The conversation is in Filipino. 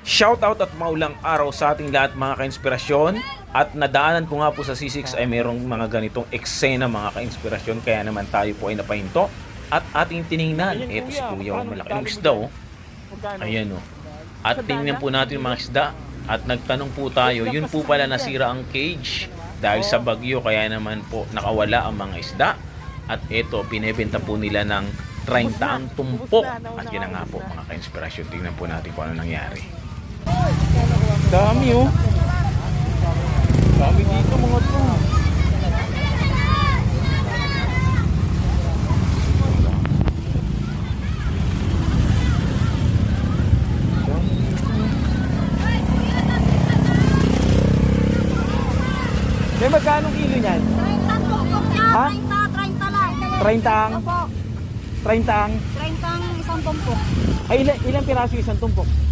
Shoutout at maulang araw sa ating lahat mga ka-inspirasyon. At nadaanan ko nga po sa C6 ay merong mga ganitong eksena mga ka-inspirasyon. Kaya naman tayo po ay napahinto at ating tiningnan. Ito si Kuya, malaki ng isda oh. Ayan oh. At tingnan po natin mga isda. At nagtanong po tayo, yun po pala nasira ang cage dahil sa bagyo, kaya naman po nakawala ang mga isda. At ito, binebenta po nila ng 30 ang tumpok. At yun na nga po mga ka-inspirasyon. Tingnan po natin kung ano nangyari. Dami oh. Dami dito mga to. May magkano kilo niyan? 30 tumpok yan. Ha? 30 lang. 30 ang? Opo. 30 ang? 30 ang isang tumpok. Ay ilang piraso isang tumpok?